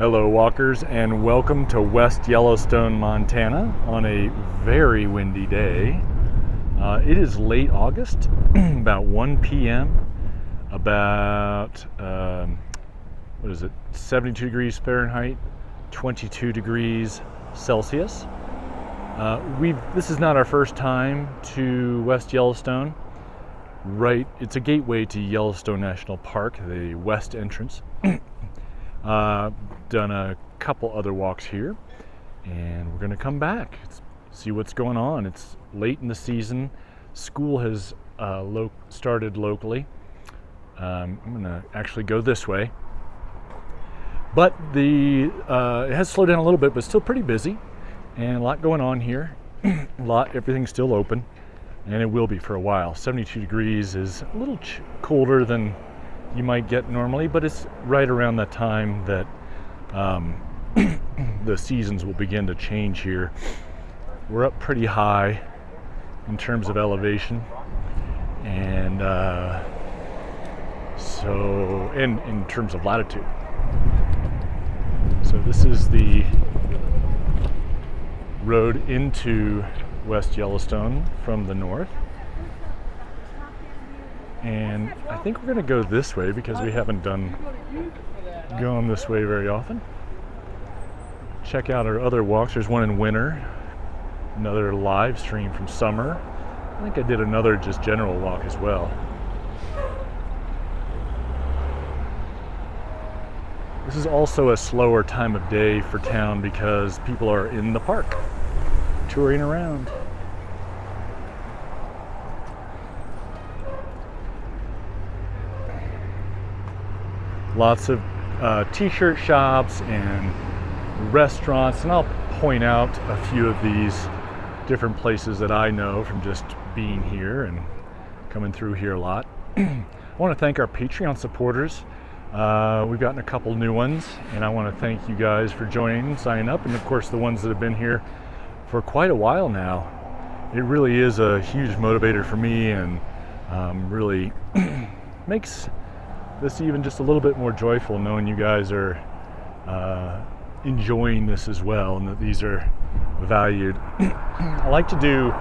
Hello walkers, and welcome to West Yellowstone, Montana on a very windy day. It is late August, about 1 p.m., about 72 degrees Fahrenheit, 22 degrees Celsius. This is not our first time to West Yellowstone. It's a gateway to Yellowstone National Park, the west entrance. Done a couple other walks here, and we're going to come back, see what's going on. It's late in the season. School has started locally. I'm going to actually go this way, but it has slowed down a little bit, but still pretty busy, and a lot going on here. Everything's still open, and it will be for a while. 72 degrees is a little colder than you might get normally, but it's right around the time that the seasons will begin to change here. We're up pretty high in terms of elevation, and in terms of latitude. So this is the road into West Yellowstone from the north. And I think we're going to go this way because we haven't gone this way very often. Check out our other walks. There's one in winter, another live stream from summer. I think I did another just general walk as well. This is also a slower time of day for town because people are in the park, touring around. Lots of t-shirt shops and restaurants, and I'll point out a few of these different places that I know from just being here and coming through here a lot. I want to thank our Patreon supporters. We've gotten a couple new ones, and I want to thank you guys for joining, signing up, and of course the ones that have been here for quite a while now. It really is a huge motivator for me, and really makes this even just a little bit more joyful, knowing you guys are enjoying this as well, and that these are valued. I like to do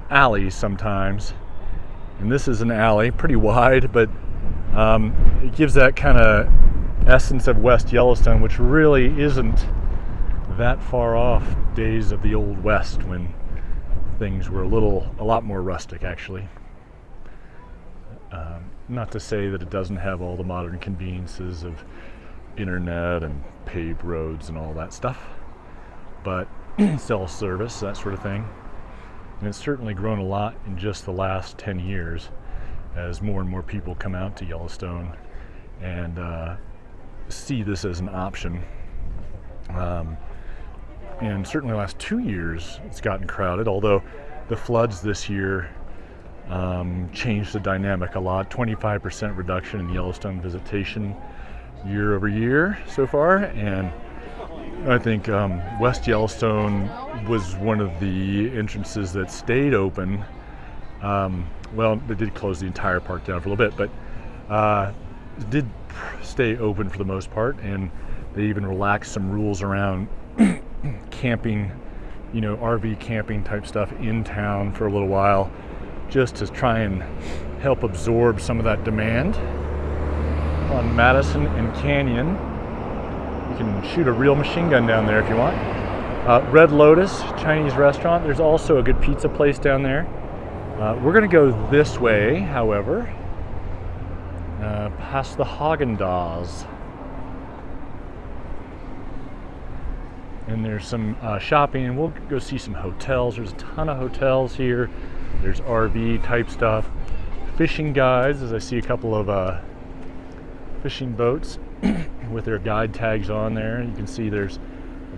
alleys sometimes, and this is an alley, pretty wide, but it gives that kind of essence of West Yellowstone, which really isn't that far off days of the old West when things were a lot more rustic, actually. Not to say that it doesn't have all the modern conveniences of internet and paved roads and all that stuff, but cell service, that sort of thing. And it's certainly grown a lot in just the last 10 years as more and more people come out to Yellowstone and see this as an option. And certainly the last 2 years it's gotten crowded, although the floods this year changed the dynamic a lot. 25% reduction in Yellowstone visitation year over year so far, and I think West Yellowstone was one of the entrances that stayed open. Well, they did close the entire park down for a little bit, but it did stay open for the most part, and they even relaxed some rules around camping, RV camping type stuff in town for a little while, just to try and help absorb some of that demand. On Madison and Canyon, you can shoot a real machine gun down there if you want. Red Lotus Chinese restaurant. There's also a good pizza place down there. We're going to go this way, however, past the Häagen-Dazs. And there's some shopping, and we'll go see some hotels. There's a ton of hotels here. There's RV type stuff. Fishing guides, as I see a couple of fishing boats with their guide tags on there. You can see there's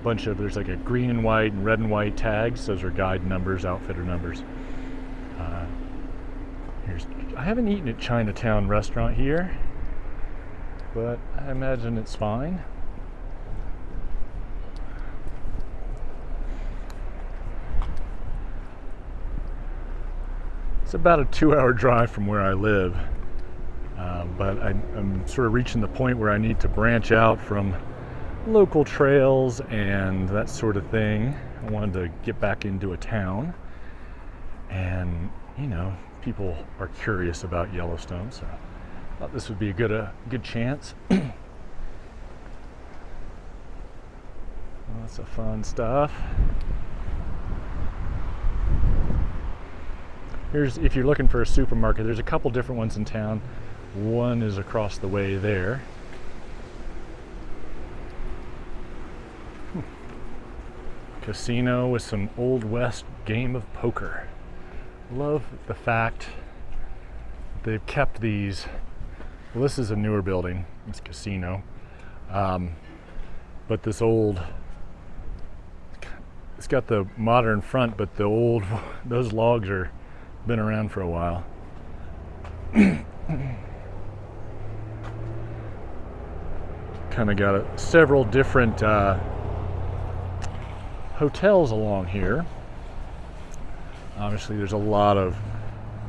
like a green and white and red and white tags. Those are guide numbers, outfitter numbers. I haven't eaten at Chinatown restaurant here, but I imagine it's fine. It's about a 2-hour drive from where I live. But I'm sort of reaching the point where I need to branch out from local trails and that sort of thing. I wanted to get back into a town, and you know, people are curious about Yellowstone, so I thought this would be a good chance. Lots of fun stuff. Here's, if you're looking for a supermarket, there's a couple different ones in town. One is across the way there. Casino with some Old West game of poker. Love the fact they've kept these. Well, this is a newer building. It's a casino. But this old, it's got the modern front, but the old, those logs are been around for a while. Kind of got several different hotels along here. Obviously there's a lot of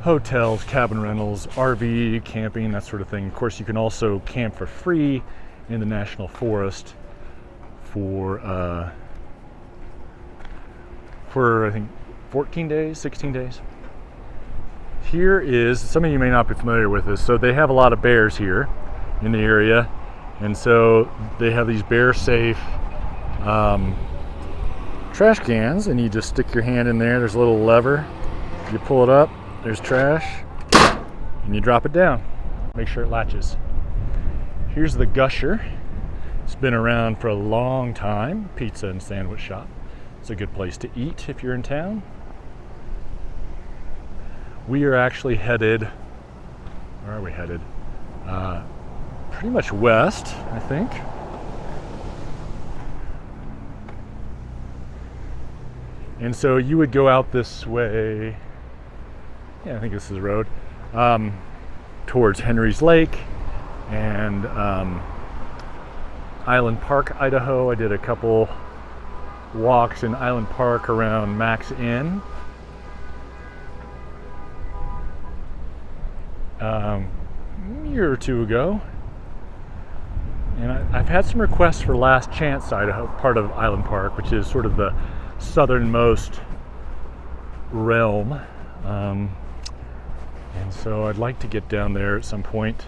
hotels, cabin rentals, RV, camping, that sort of thing. Of course, you can also camp for free in the National Forest for I think 14 days, 16 days. Here is, some of you may not be familiar with this, so they have a lot of bears here in the area, and so they have these bear safe trash cans, and you just stick your hand in there. There's a little lever, you pull it up, there's trash, and you drop it down. Make sure it latches. Here's the Gusher. It's been around for a long time, pizza and sandwich shop. It's a good place to eat if you're in town. We are actually headed, where are we headed? Pretty much west, I think. And so you would go out this way, yeah, I think this is the road, towards Henry's Lake and Island Park, Idaho. I did a couple walks in Island Park around Max Inn. A year or two ago. And I've had some requests for Last Chance, Idaho, part of Island Park, which is sort of the southernmost realm. And so I'd like to get down there at some point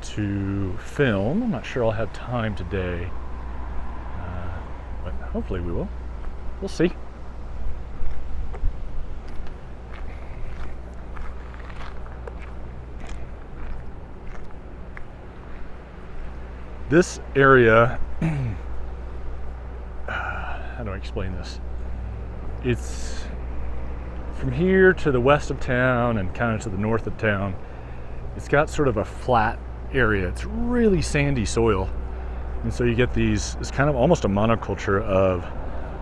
to film. I'm not sure I'll have time today, but hopefully we will. We'll see. This area, how do I explain this? It's from here to the west of town and kind of to the north of town. It's got sort of a flat area. It's really sandy soil. And so you get these, it's kind of almost a monoculture of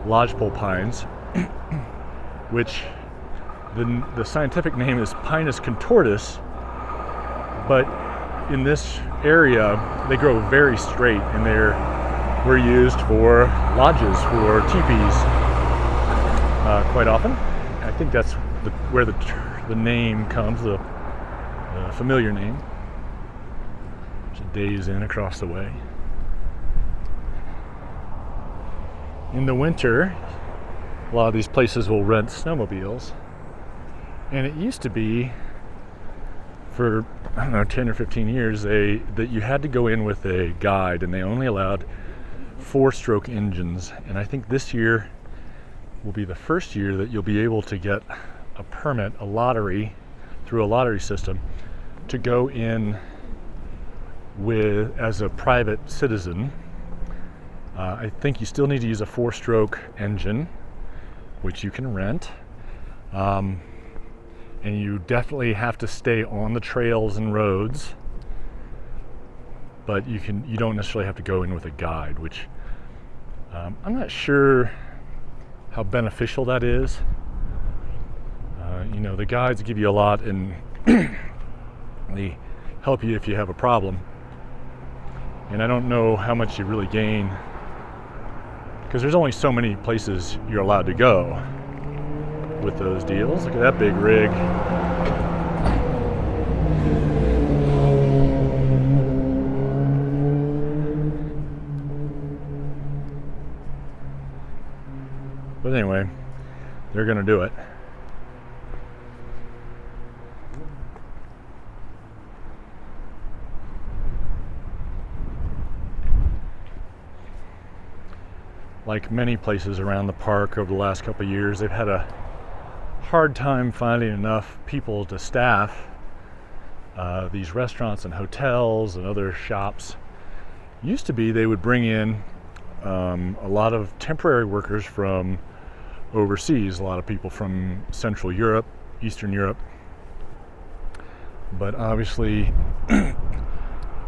lodgepole pines, which the scientific name is Pinus contortus, but in this area they grow very straight, and were used for lodges, for teepees quite often. I think that's where the name comes, the familiar name. There's a Days Inn across the way. In the winter, a lot of these places will rent snowmobiles, and it used to be, for I don't know, 10 or 15 years, that you had to go in with a guide, and they only allowed 4-stroke engines. And I think this year will be the first year that you'll be able to get a permit, a lottery, through a lottery system, to go in with as a private citizen. I think you still need to use a 4-stroke engine, which you can rent. And you definitely have to stay on the trails and roads, but you don't necessarily have to go in with a guide, which I'm not sure how beneficial that is. The guides give you a lot, and they help you if you have a problem, and I don't know how much you really gain, because there's only so many places you're allowed to go with those deals. Look at that big rig. But anyway, they're gonna do it. Like many places around the park over the last couple of years, they've had a hard time finding enough people to staff these restaurants and hotels and other shops. Used to be they would bring in a lot of temporary workers from overseas, a lot of people from Central Europe, Eastern Europe. But obviously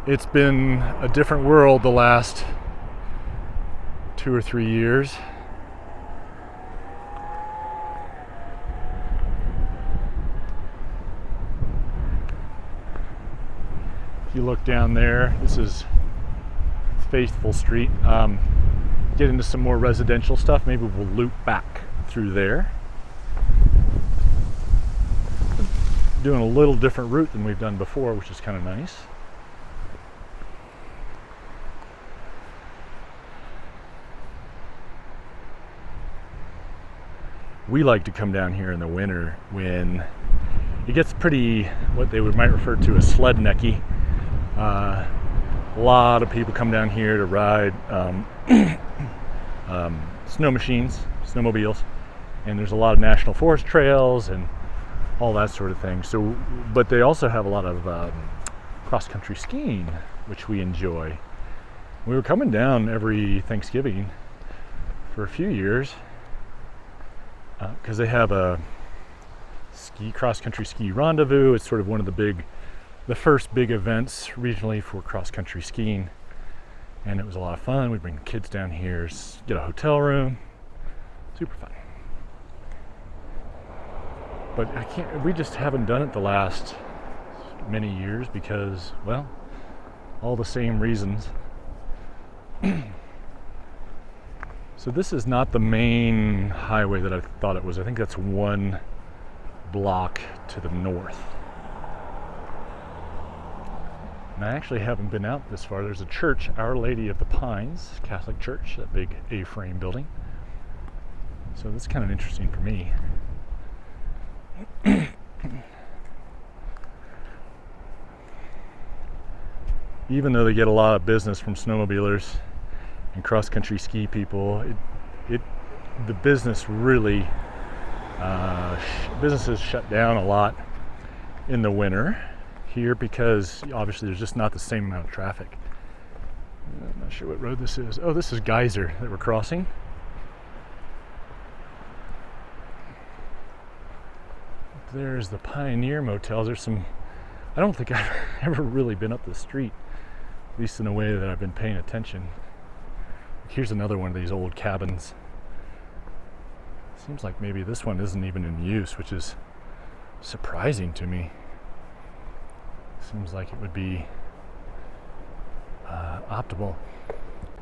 it's been a different world the last 2 or 3 years. If you look down there, this is Faithful Street. Get into some more residential stuff. Maybe we'll loop back through there. Doing a little different route than we've done before, which is kind of nice. We like to come down here in the winter when it gets pretty, what they might refer to as sled-necky. A lot of people come down here to ride snow machines, snowmobiles, and there's a lot of national forest trails and all that sort of thing. So, but they also have a lot of cross-country skiing, which we enjoy. We were coming down every Thanksgiving for a few years because they have a cross-country ski rendezvous. It's sort of one of the first big events regionally for cross-country skiing, and it was a lot of fun. We'd bring the kids down here, get a hotel room, super fun. But we just haven't done it the last many years because, well, all the same reasons. So this is not the main highway that I thought it was. I think that's one block to the north. And I actually haven't been out this far. There's a church, Our Lady of the Pines, Catholic church, that big A-frame building. So that's kind of interesting for me. Even though they get a lot of business from snowmobilers and cross-country ski people, the business really businesses shut down a lot in the winter here because obviously there's just not the same amount of traffic. I'm not sure what road this is. Oh, this is Geyser that we're crossing. There's the Pioneer Motels. There's some, I don't think I've ever really been up the street, at least in a way that I've been paying attention. Here's another one of these old cabins. Seems like maybe this one isn't even in use, which is surprising to me. Seems like it would be optimal.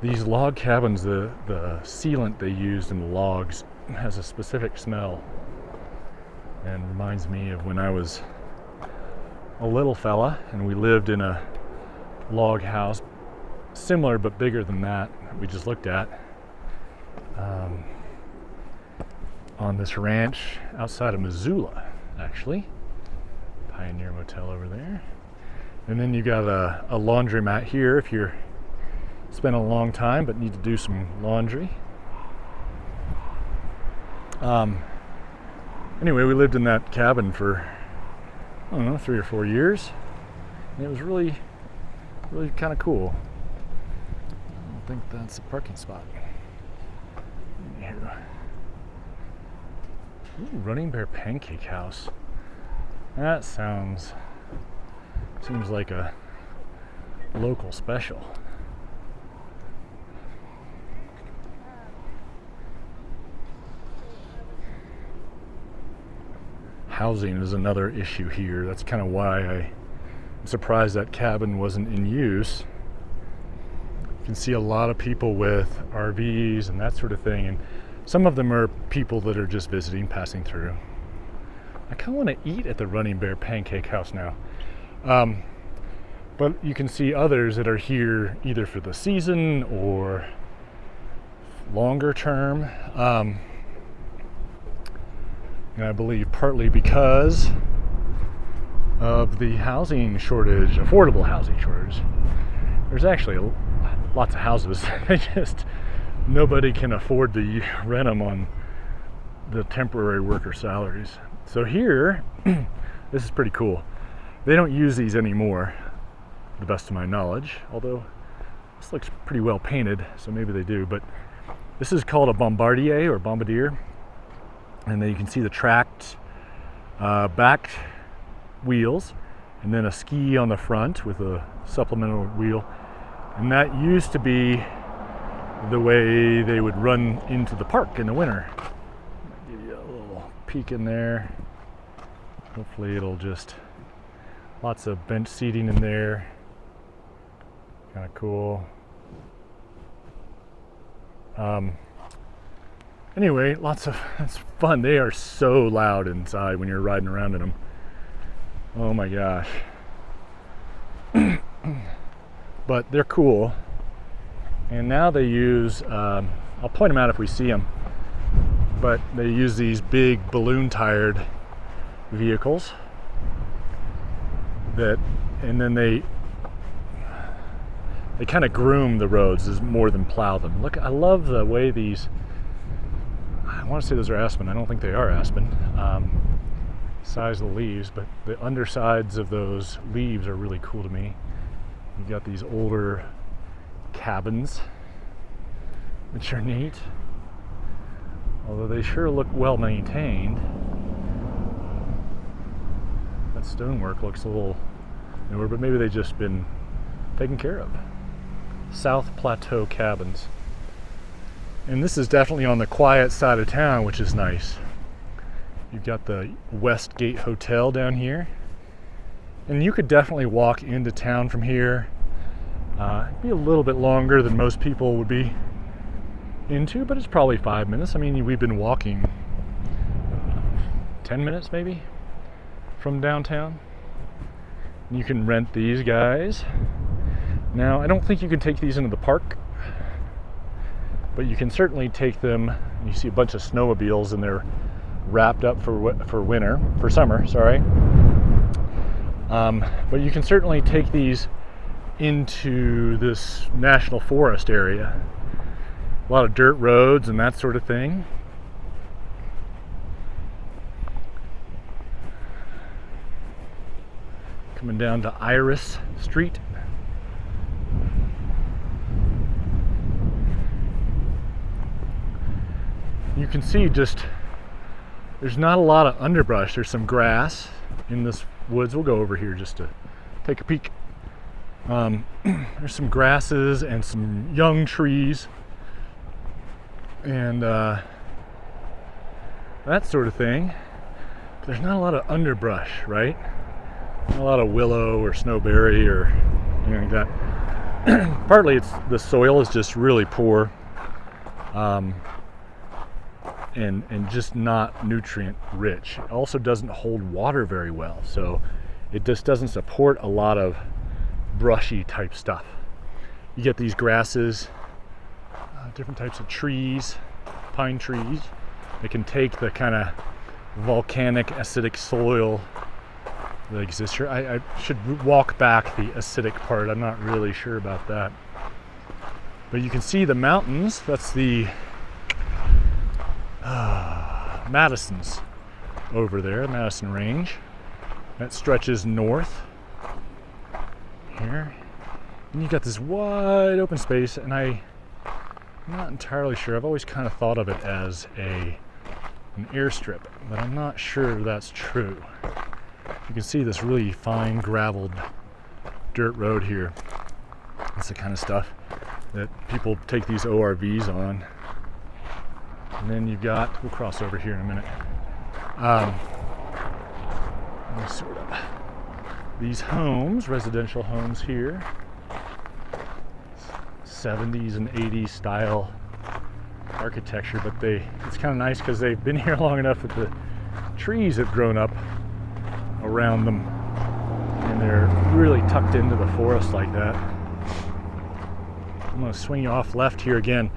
These log cabins, the sealant they used in the logs has a specific smell and reminds me of when I was a little fella and we lived in a log house similar but bigger than that we just looked at on this ranch outside of Missoula, actually. Pioneer Motel over there. And then you got a laundromat here if you're spent a long time but need to do some laundry. Anyway, we lived in that cabin for, I don't know, 3 or 4 years. And it was really kind of cool. I don't think that's a parking spot. Here. Ooh, Running Bear Pancake House. That seems like a local special. Housing is another issue here. That's kind of why I'm surprised that cabin wasn't in use. You can see a lot of people with RVs and that sort of thing, and some of them are people that are just visiting, passing through. I kind of want to eat at the Running Bear Pancake House now. But you can see others that are here either for the season or longer term. And I believe partly because of the housing shortage, affordable housing shortage. There's actually lots of houses. Nobody can afford to rent them on the temporary worker salaries. So here, this is pretty cool. They don't use these anymore, to the best of my knowledge, although this looks pretty well painted, so maybe they do. But this is called a bombardier, and then you can see the tracked back wheels, and then a ski on the front with a supplemental wheel. And that used to be the way they would run into the park in the winter. I'll give you a little peek in there. Hopefully it'll just, lots of bench seating in there. Kind of cool. Anyway, it's fun. They are so loud inside when you're riding around in them. Oh my gosh. But they're cool. And now they use, I'll point them out if we see them, but they use these big balloon-tired vehicles and then they kind of groom the roads as more than plow them. Look, I love the way these, I want to say those are aspen. I don't think they are aspen. Size of the leaves, but the undersides of those leaves are really cool to me. You've got these older cabins, which are neat, although they sure look well maintained. That stonework looks a little newer, but maybe they've just been taken care of. South Plateau cabins. And this is definitely on the quiet side of town, which is nice. You've got the Westgate Hotel down here, and you could definitely walk into town from here. It'd be a little bit longer than most people would be into, but it's probably 5 minutes. I mean, we've been walking 10 minutes maybe from downtown. And you can rent these guys. Now, I don't think you can take these into the park, but you can certainly take them. You see a bunch of snowmobiles, and they're wrapped up for summer, sorry. But you can certainly take these into this national forest area. A lot of dirt roads and that sort of thing. Coming down to Iris Street. You can see just, there's not a lot of underbrush. There's some grass in this woods. We'll go over here just to take a peek. There's some grasses and some young trees and that sort of thing. But there's not a lot of underbrush, right? Not a lot of willow or snowberry or anything like that. Partly it's the soil is just really poor. And just not nutrient rich. It also doesn't hold water very well, so it just doesn't support a lot of brushy type stuff. You get these grasses, different types of trees, pine trees. They can take the kind of volcanic acidic soil that exists here. I should walk back the acidic part. I'm not really sure about that. But you can see the mountains. That's the Madison's over there, Madison Range. That stretches north here. And you've got this wide open space, and I'm not entirely sure. I've always kind of thought of it as an airstrip, but I'm not sure that's true. You can see this really fine graveled dirt road here. That's the kind of stuff that people take these ORVs on. And then you've got, we'll cross over here in a minute. Sort of these homes, residential homes here, 70s and 80s style architecture, but it's kind of nice because they've been here long enough that the trees have grown up around them, and they're really tucked into the forest like that. I'm going to swing you off left here again.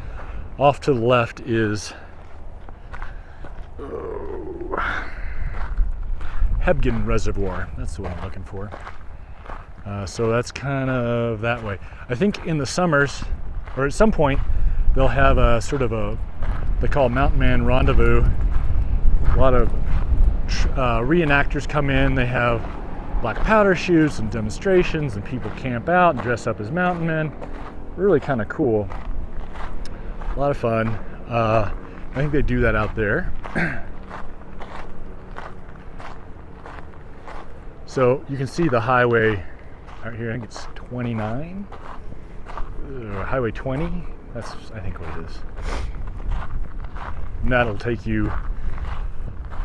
Off to the left is Hebgen Reservoir. That's the one I'm looking for. So that's kind of that way. I think in the summers, or at some point, they'll have a sort of they call Mountain Man Rendezvous. A lot of reenactors come in. They have black powder shoots and demonstrations, and people camp out and dress up as mountain men. Really kind of cool. A lot of fun. I think they do that out there. So you can see the highway out here. I think it's 29, Highway 20. That's, I think, what it is. And that'll take you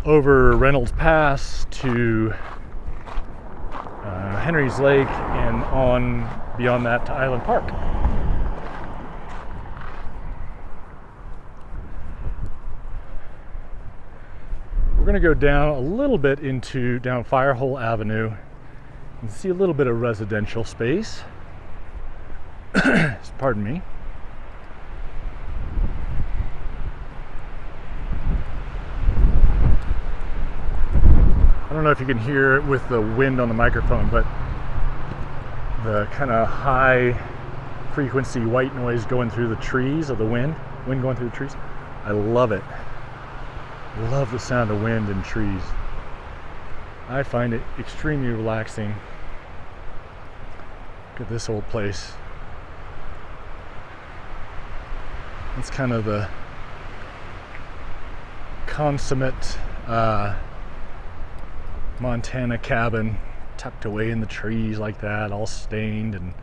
over Reynolds Pass to Henry's Lake and on beyond that to Island Park. We're going to go down a little bit down Firehole Avenue and see a little bit of residential space. Pardon me. I don't know if you can hear it with the wind on the microphone, but the kind of high frequency white noise going through the trees, of the wind going through the trees. I love it. I love the sound of wind in trees. I find it extremely relaxing. Look at this old place. It's kind of the consummate Montana cabin, tucked away in the trees like that, all stained and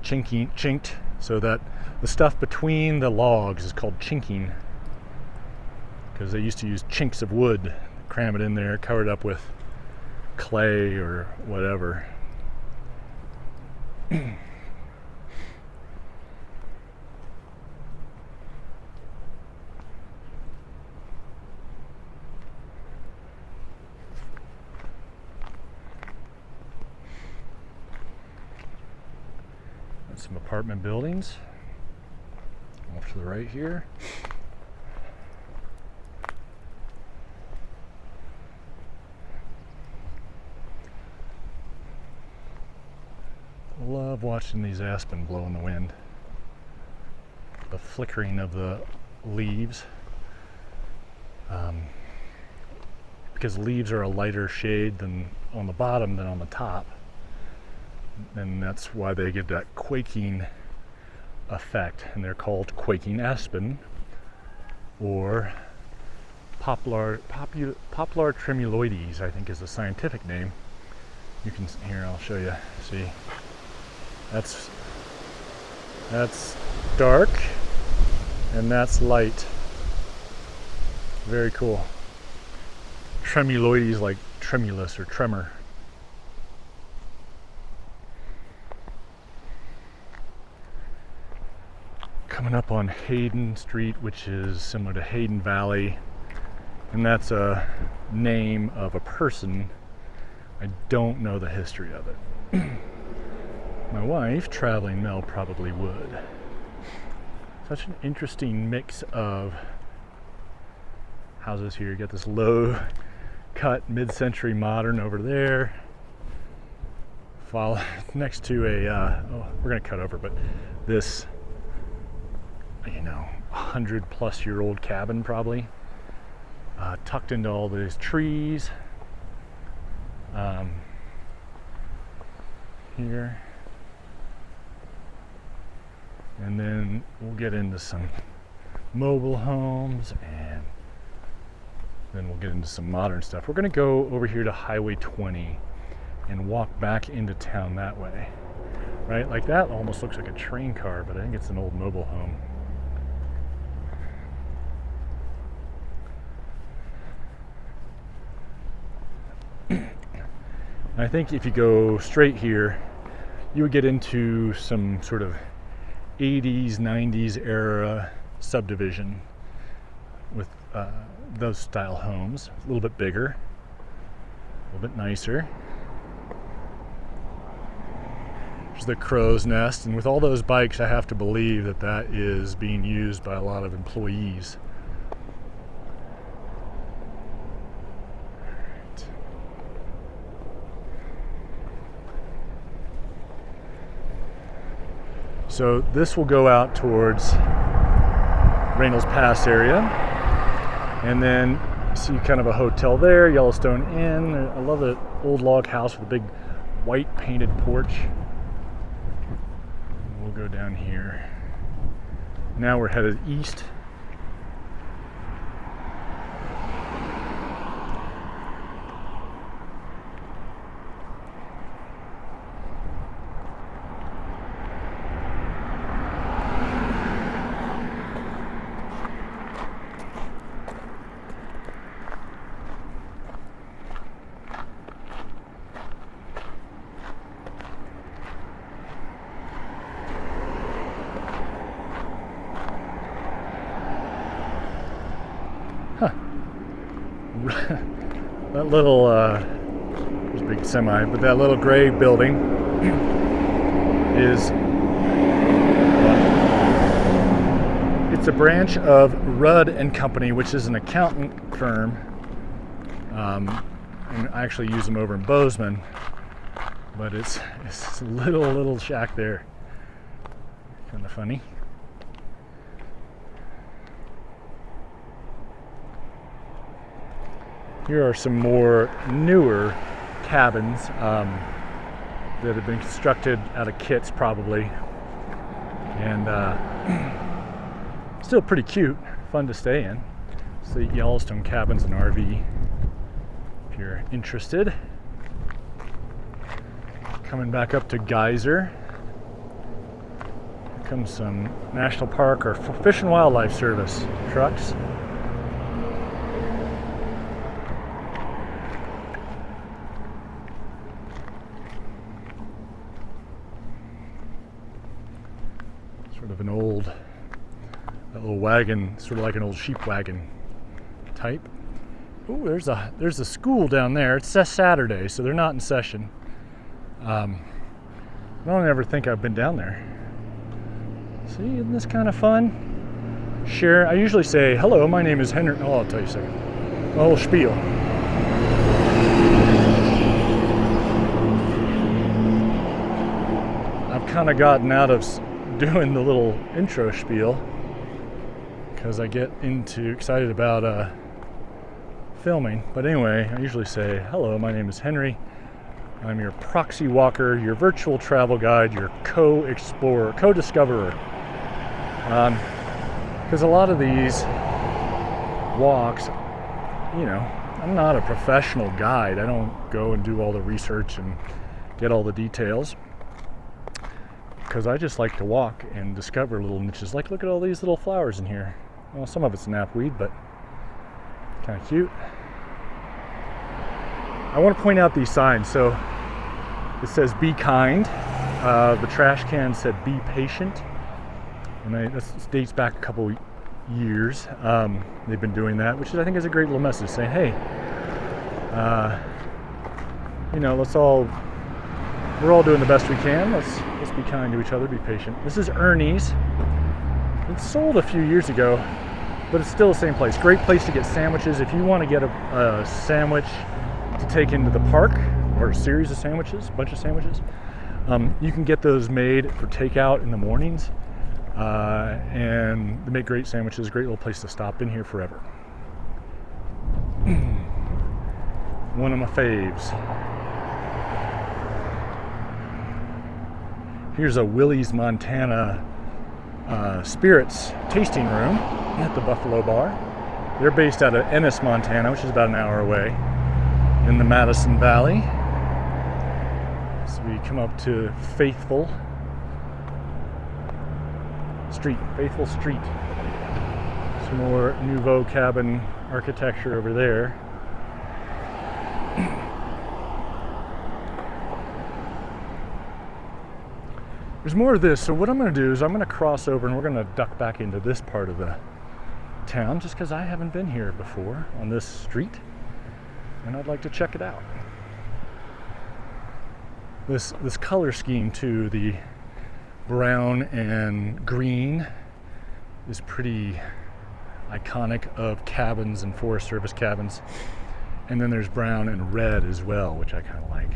chinked, so that the stuff between the logs is called chinking, because they used to use chinks of wood, cram it in there, cover it up with clay or whatever. Some apartment buildings off to the right here. Love watching these aspen blow in the wind. The flickering of the leaves. Because leaves are a lighter shade than on the bottom than on the top. And that's why they get that quaking effect, and they're called quaking aspen or poplar tremuloides, I think is the scientific name. You can, here, I'll show you. See, that's dark and that's light. Very cool. Tremuloides, like tremulous or tremor. Coming up on Hayden Street, which is similar to Hayden Valley, and that's a name of a person. I don't know the history of it. My wife, traveling Mel, probably would. Such an interesting mix of houses here. You got this low cut mid-century modern over there, follow next to a we're gonna cut over, but this 100-plus-year-old cabin, probably tucked into all these trees here, and then we'll get into some mobile homes, and then we'll get into some modern stuff. We're gonna go over here to Highway 20 and walk back into town that way, right? Like that almost looks like a train car, but I think it's an old mobile home. I think if you go straight here, you would get into some sort of 80s, 90s era subdivision with those style homes, a little bit bigger, a little bit nicer. There's the crow's nest, and with all those bikes, I have to believe that that is being used by a lot of employees. So this will go out towards Reynolds Pass area, and then you see kind of a hotel there, Yellowstone Inn. I love the old log house with a big white painted porch. We'll go down here. Now we're headed east. That little, there's a big semi, but that little gray building is, it's a branch of Rudd and Company, which is an accountant firm, and I actually use them over in Bozeman, but it's a little shack there, kind of funny. Here are some more newer cabins that have been constructed out of kits probably, and still pretty cute, fun to stay in. It's the Yellowstone Cabins and RV if you're interested. Coming back up to Geyser. Here comes some National Park or Fish and Wildlife Service trucks. Sort of an old, that little wagon, sort of like an old sheep wagon type. Oh, there's a school down there. It's Saturday, so they're not in session. I don't ever think I've been down there. See, isn't this kind of fun? Share. I usually say, hello, my name is Henry. Oh, I'll tell you a second. A little spiel. I've kind of gotten out of doing the little intro spiel because I get excited about filming. But anyway, I usually say, hello, my name is Henry. I'm your proxy walker, your virtual travel guide, your co-explorer, co-discoverer. Because a lot of these walks, you know, I'm not a professional guide. I don't go and do all the research and get all the details. Because I just like to walk and discover little niches. Like, look at all these little flowers in here. Well, some of it's knapweed, but kind of cute. I want to point out these signs. So it says be kind. The trash can said be patient. And this dates back a couple years. They've been doing that, which I think is a great little message saying, hey, you know, we're all doing the best we can. Let's be kind to each other, be patient. This is Ernie's. It sold a few years ago, but it's still the same place. Great place to get sandwiches. If you want to get a sandwich to take into the park, or a series of sandwiches, a bunch of sandwiches, you can get those made for takeout in the mornings. And they make great sandwiches. Great little place to stop. Been here forever. One of my faves. Here's a Willie's Montana spirits tasting room at the Buffalo Bar. They're based out of Ennis, Montana, which is about an hour away in the Madison Valley. So we come up to Faithful Street. Some more Nouveau cabin architecture over there. There's more of this, so what I'm going to do is I'm going to cross over and we're going to duck back into this part of the town just because I haven't been here before on this street and I'd like to check it out. This color scheme too, the brown and green, is pretty iconic of cabins and Forest Service cabins. And then there's brown and red as well, which I kind of like.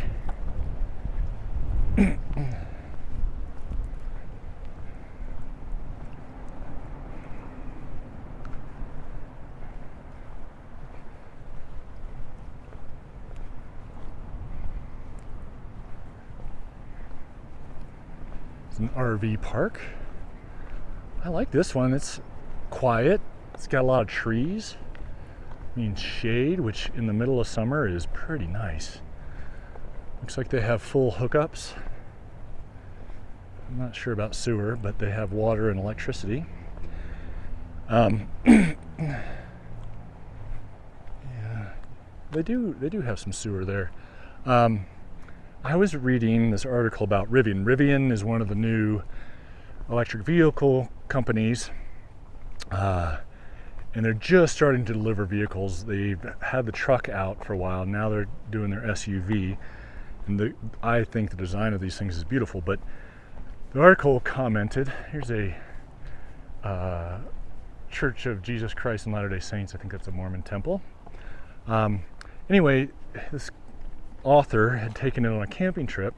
It's an RV park. I like this one. It's quiet. It's got a lot of trees. Means shade, which in the middle of summer is pretty nice. Looks like they have full hookups. I'm not sure about sewer, but they have water and electricity. Yeah, they do have some sewer there. I was reading this article about Rivian. Rivian is one of the new electric vehicle companies, and they're just starting to deliver vehicles. They've had the truck out for a while. Now they're doing their SUV, and I think the design of these things is beautiful. But the article commented, here's a Church of Jesus Christ and Latter-day Saints. I think that's a Mormon temple. Anyway, this author had taken it on a camping trip,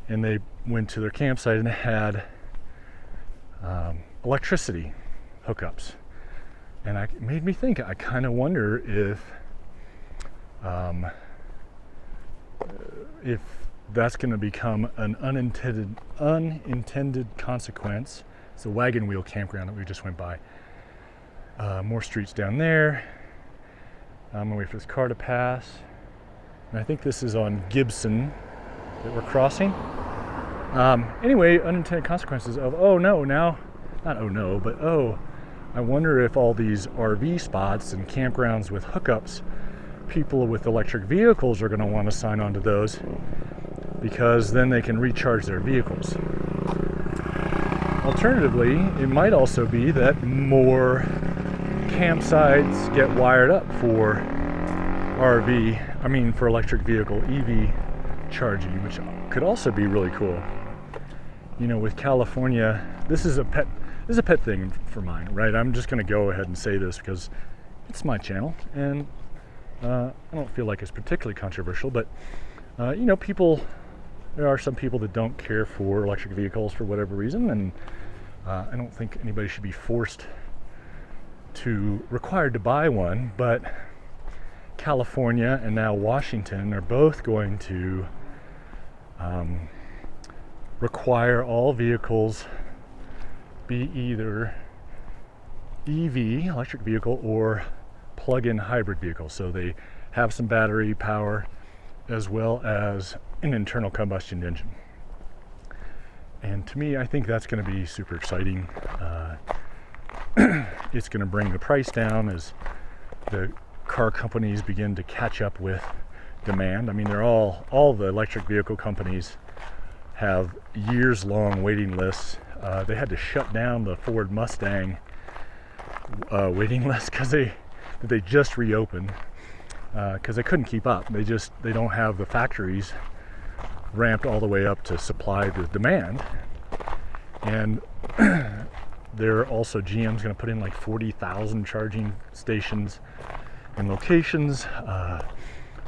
and they went to their campsite and it had electricity hookups. And it made me think, I kind of wonder if that's going to become an unintended consequence. It's a wagon wheel campground that we just went by. More streets down there. I'm gonna wait for this car to pass. And I think this is on Gibson that we're crossing. Anyway, unintended consequences of, I wonder if all these RV spots and campgrounds with hookups, people with electric vehicles are gonna wanna sign on to those, because then they can recharge their vehicles. Alternatively, it might also be that more campsites get wired up for for electric vehicle EV charging, which could also be really cool. You know, with California, this is a pet thing for mine, right? I'm just going to go ahead and say this because it's my channel, and I don't feel like it's particularly controversial, but there are some people that don't care for electric vehicles for whatever reason, and I don't think anybody should be required to buy one, but California and now Washington are both going to require all vehicles be either EV, electric vehicle, or plug-in hybrid vehicle. So they have some battery power as well as an internal combustion engine. And to me, I think that's going to be super exciting. It's going to bring the price down as the car companies begin to catch up with demand. I mean, all the electric vehicle companies have years-long waiting lists. They had to shut down the Ford Mustang waiting list because they just reopened because they couldn't keep up. They don't have the factories ramped all the way up to supply the demand. And GM's going to put in like 40,000 charging stations and locations.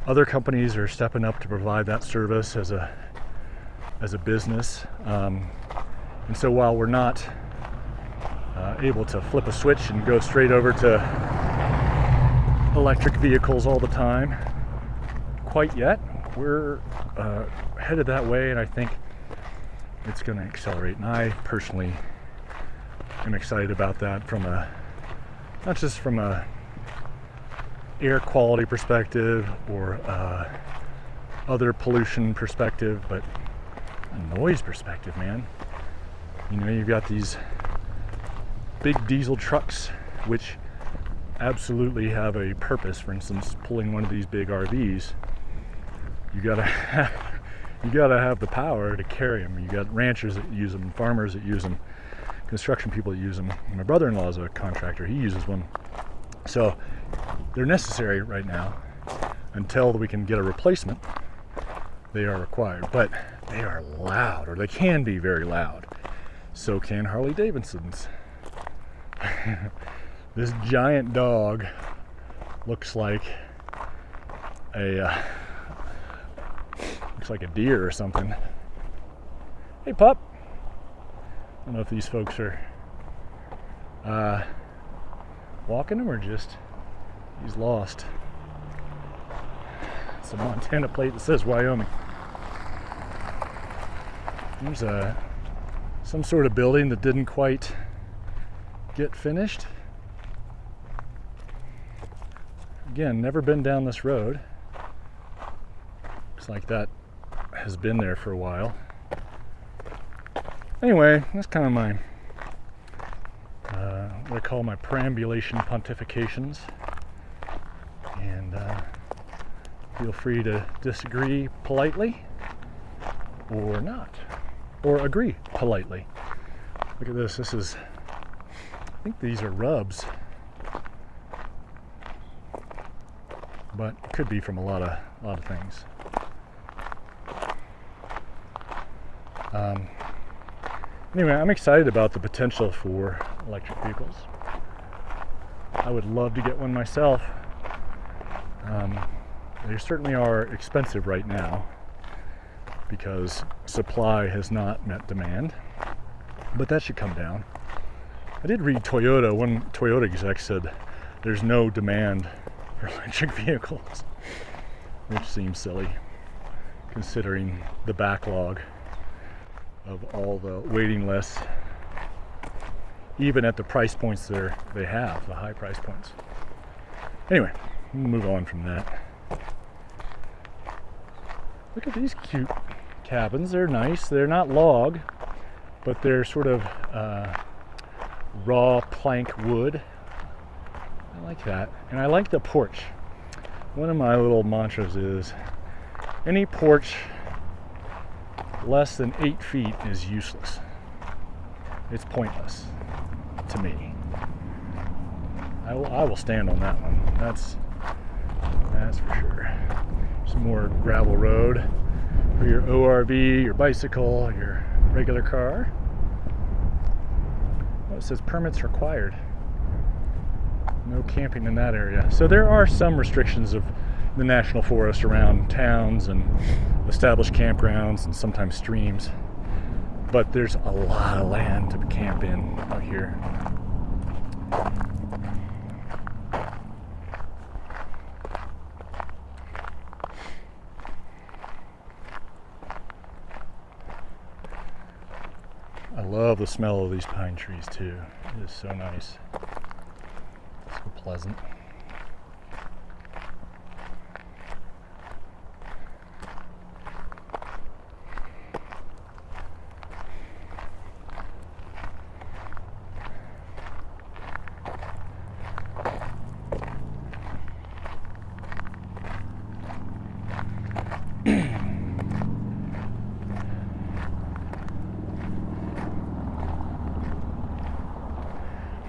Other companies are stepping up to provide that service as a business. And so while we're not able to flip a switch and go straight over to electric vehicles all the time quite yet, we're headed that way, and I think it's going to accelerate. And I personally am excited about that not just from a air quality perspective or other pollution perspective, but a noise perspective, man. You know, you've got these big diesel trucks which absolutely have a purpose. For instance, pulling one of these big RVs, you gotta have the power to carry them. You got ranchers that use them, farmers that use them, construction people that use them. My brother-in-law is a contractor. He uses one. So they're necessary right now. Until we can get a replacement, they are required. But they are loud, or they can be very loud. So can Harley Davidsons. This giant dog looks like a deer or something. Hey, pup. I don't know if these folks are walking him or just he's lost. It's a Montana plate that says Wyoming. There's a some sort of building that didn't quite get finished. Again, never been down this road. Looks like that has been there for a while. Anyway, that's kind of my what I call my perambulation pontifications, and feel free to disagree politely or not, or agree politely. Look at this. This is, I think these are rubs, but it could be from a lot of things. Anyway, I'm excited about the potential for electric vehicles. I would love to get one myself. They certainly are expensive right now because supply has not met demand, but that should come down. I did read Toyota. One Toyota exec said there's no demand for electric vehicles, which seems silly considering the backlog of all the waiting lists, even at the price points they have, the high price points. Anyway, we'll move on from that. Look at these cute cabins. They're nice. They're not log, but they're sort of raw plank wood. I like that. And I like the porch. One of my little mantras is any porch less than 8 feet is useless. It's pointless to me. I will stand on that one. That's for sure. Some more gravel road for your ORV, your bicycle, your regular car. Oh, it says permits required. No camping in that area. So there are some restrictions of the national forest around towns and established campgrounds and sometimes streams, but there's a lot of land to camp in out here. I love the smell of these pine trees too. It is so nice, so pleasant.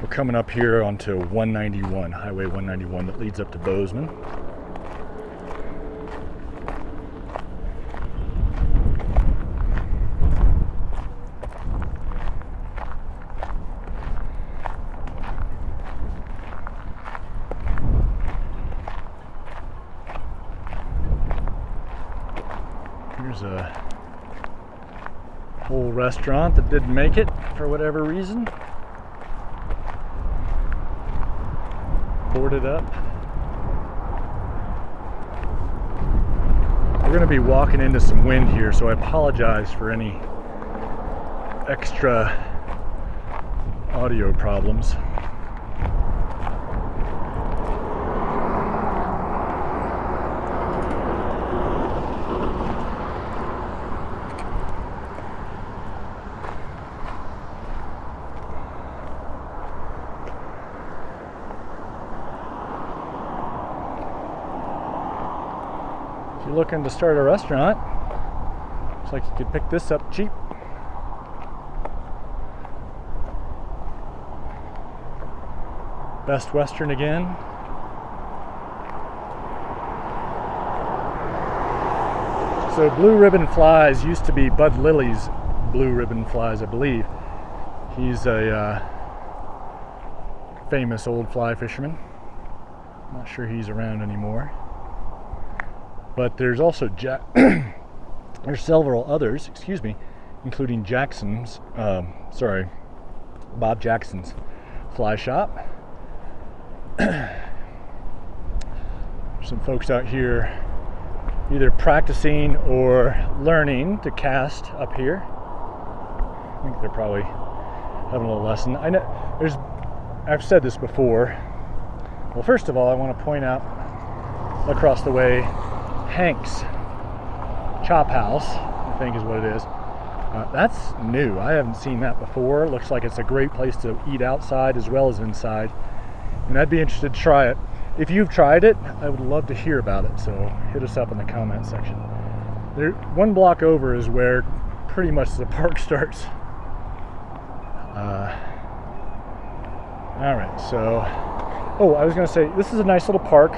We're coming up here onto 191, Highway 191 that leads up to Bozeman. Here's a whole restaurant that didn't make it for whatever reason. Boarded up. We're going to be walking into some wind here, so I apologize for any extra audio problems. If you're looking to start a restaurant, looks like you could pick this up cheap. Best Western again. So Blue Ribbon Flies used to be Bud Lilly's Blue Ribbon Flies, I believe. He's a famous old fly fisherman. I'm not sure he's around anymore. But there's also there's several others, including Bob Jackson's Fly Shop. Some folks out here either practicing or learning to cast up here. I think they're probably having a little lesson. I know I've said this before. Well, first of all, I want to point out across the way, Hank's Chop House, I think is what it is. That's new. I haven't seen that before. It looks like it's a great place to eat outside as well as inside. And I'd be interested to try it. If you've tried it, I would love to hear about it. So hit us up in the comment section. There, one block over is where pretty much the park starts. All right, so, I was gonna say, this is a nice little park,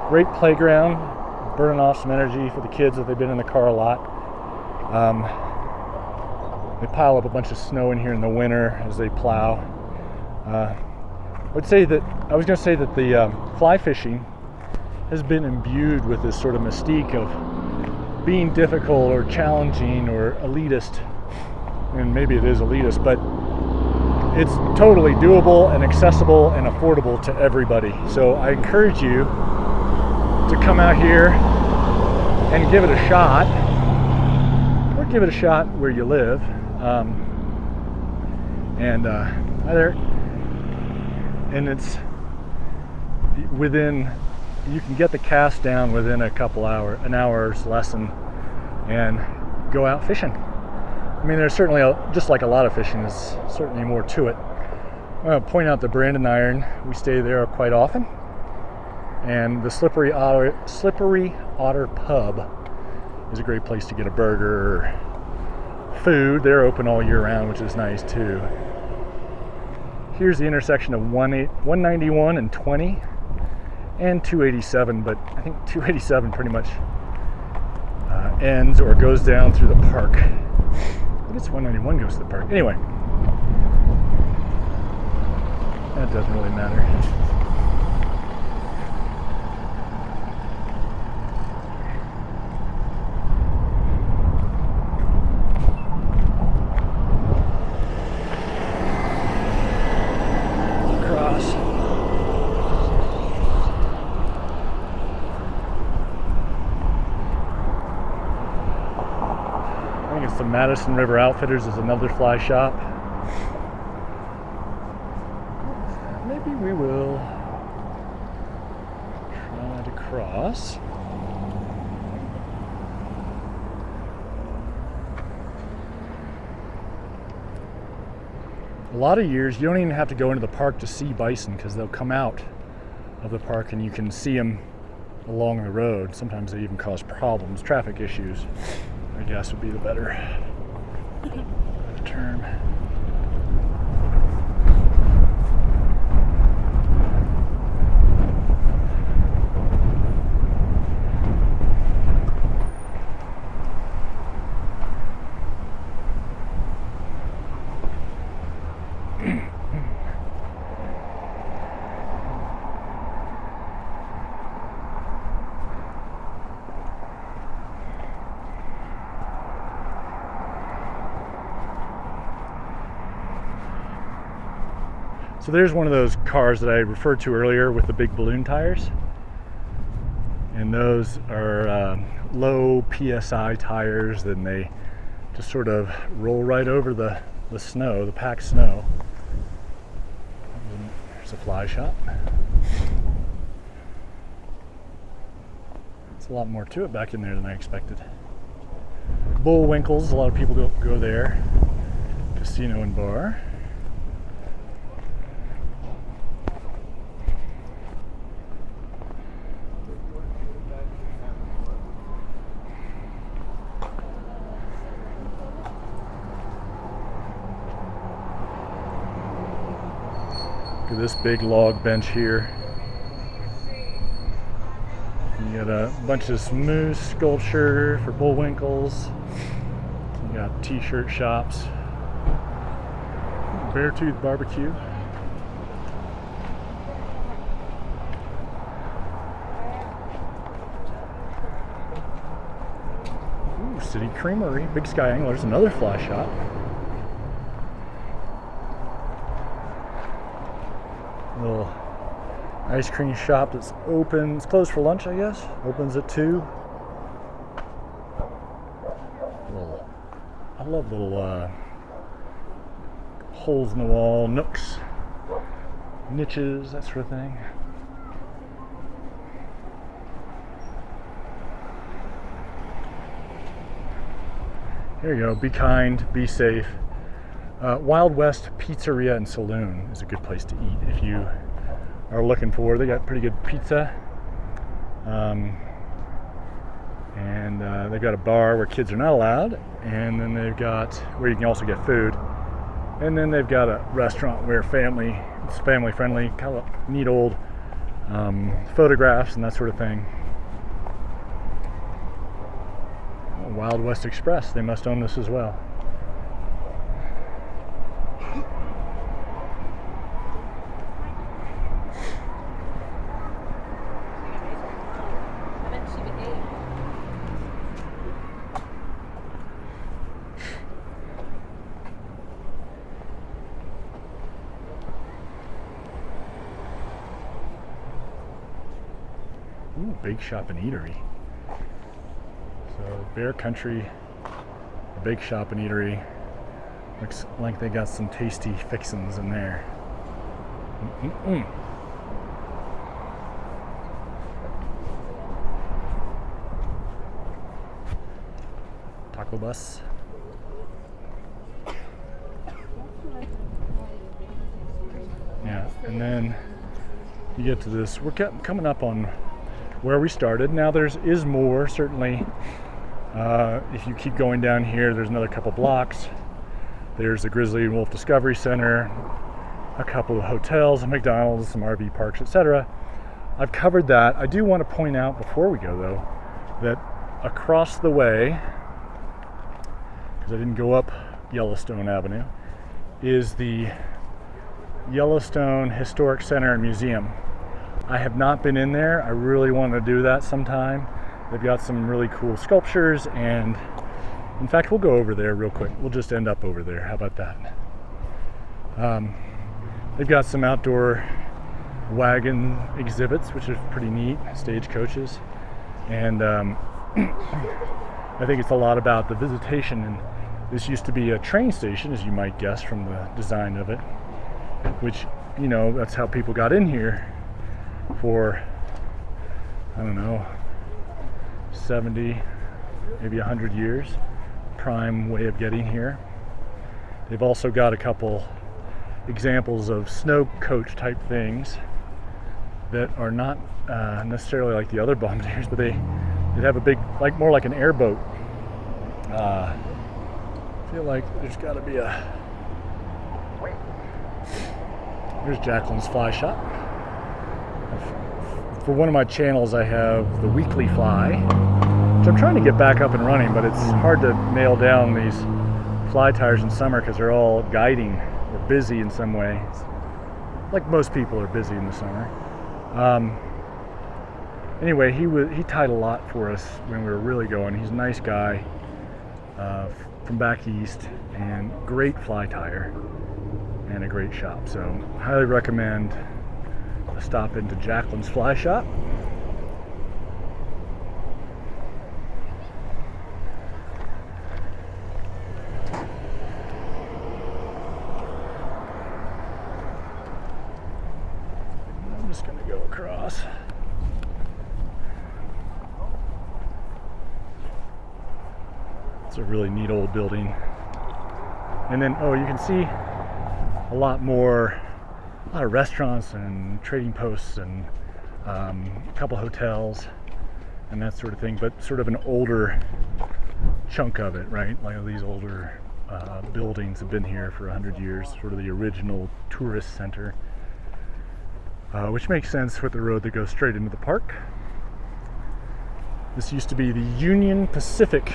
great playground, burning off some energy for the kids if they've been in the car a lot. They pile up a bunch of snow in here in the winter as they plow. I was gonna say that the fly fishing has been imbued with this sort of mystique of being difficult or challenging or elitist, and maybe it is elitist, but it's totally doable and accessible and affordable to everybody. So I encourage you to come out here and give it a shot, or give it a shot where you live. And it's within, you can get the cast down within an hour's lesson and go out fishing. I mean, there's certainly, just like a lot of fishing, there's certainly more to it. I want to point out the Brandon Iron. We stay there quite often. And the Slippery Otter Pub is a great place to get a burger or food. They're open all year round, which is nice too. Here's the intersection of 191 and 20 and 287, but I think 287 pretty much ends or goes down through the park. I guess 191 goes to the park. Anyway, that doesn't really matter. The Madison River Outfitters is another fly shop. Maybe we will try to cross. A lot of years you don't even have to go into the park to see bison because they'll come out of the park and you can see them along the road. Sometimes they even cause problems, traffic issues, I guess would be the better term. So there's one of those cars that I referred to earlier with the big balloon tires. And those are low PSI tires, and they just sort of roll right over the snow, the packed snow. There's a fly shop. There's a lot more to it back in there than I expected. Bullwinkles, a lot of people go there. Casino and bar. Look at this big log bench here. You got a bunch of moose sculpture for bullwinkles. You got t-shirt shops. Beartooth barbecue. Ooh, City Creamery, Big Sky Anglers, another fly shop. Little ice cream shop that's open. It's closed for lunch, I guess. Opens at 2. I love little holes in the wall, nooks, niches, that sort of thing. Here you go. Be kind, be safe. Wild West Pizzeria and Saloon is a good place to eat if you are looking for. They got pretty good pizza, and they've got a bar where kids are not allowed, and then they've got where you can also get food, and then they've got a restaurant where it's family friendly, kind of neat old photographs and that sort of thing. Wild West Express, they must own this as well. Ooh, Bake Shop and Eatery. So Bear Country, a bake shop and eatery. Looks like they got some tasty fixins in there. Taco bus. Yeah, and then you get to this. We're coming up on where we started. Now is more, certainly. If you keep going down here, there's another couple blocks. There's the Grizzly and Wolf Discovery Center, a couple of hotels, a McDonald's, some RV parks, etc. I've covered that. I do want to point out before we go, though, that across the way, because I didn't go up Yellowstone Avenue, is the Yellowstone Historic Center and Museum. I have not been in there. I really want to do that sometime. They've got some really cool sculptures, and in fact, we'll go over there real quick. We'll just end up over there. How about that? They've got some outdoor wagon exhibits, which is pretty neat, stagecoaches. And I think it's a lot about the visitation. And this used to be a train station, as you might guess from the design of it, which, you know, that's how people got in here for, I don't know, 70, maybe 100 years. Prime way of getting here. They've also got a couple examples of snow coach type things that are not necessarily like the other bombardiers, but they have a big, like more like an airboat. I feel like there's got to be there's Jacqueline's Fly Shop. For one of my channels, I have the Weekly Fly, which I'm trying to get back up and running, but it's hard to nail down these fly tires in summer because they're all guiding or busy in some way. Like most people are busy in the summer. Anyway, he tied a lot for us when we were really going. He's a nice guy from back east, and great fly tire and a great shop. So highly recommend a stop into Jacqueline's Fly Shop. I'm just going to go across. It's a really neat old building. And then, you can see a lot of restaurants and trading posts and a couple hotels and that sort of thing, but sort of an older chunk of it, right? Like these older buildings have been here for 100 years, sort of the original tourist center, which makes sense with the road that goes straight into the park. This used to be the Union Pacific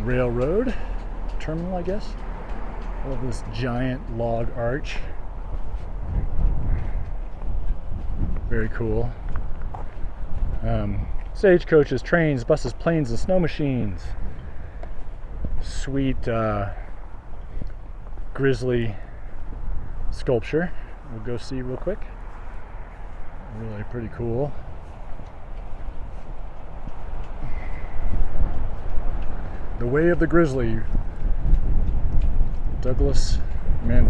Railroad terminal, I guess. I love this giant log arch. Very cool. Stagecoaches, trains, buses, planes, and snow machines. Sweet Grizzly sculpture. We'll go see real quick. Really pretty cool. The Way of the Grizzly. Douglas Man,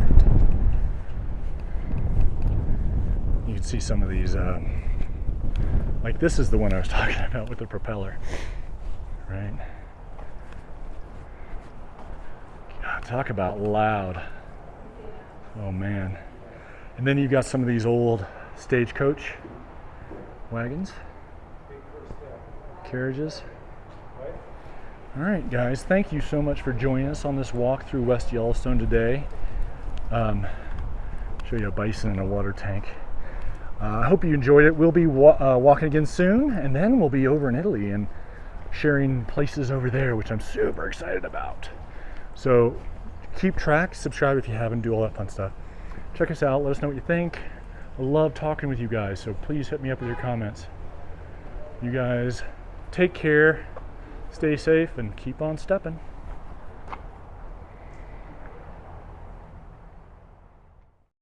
you can see some of these, like this is the one I was talking about with the propeller, right? God, talk about loud. Oh man. And then you've got some of these old stagecoach wagons, carriages. All right, guys, thank you so much for joining us on this walk through West Yellowstone today. Show you a bison and a water tank. I hope you enjoyed it. We'll be walking again soon, and then we'll be over in Italy and sharing places over there, which I'm super excited about. So keep track, subscribe if you haven't, do all that fun stuff. Check us out, let us know what you think. I love talking with you guys, so please hit me up with your comments. You guys take care, stay safe, and keep on stepping.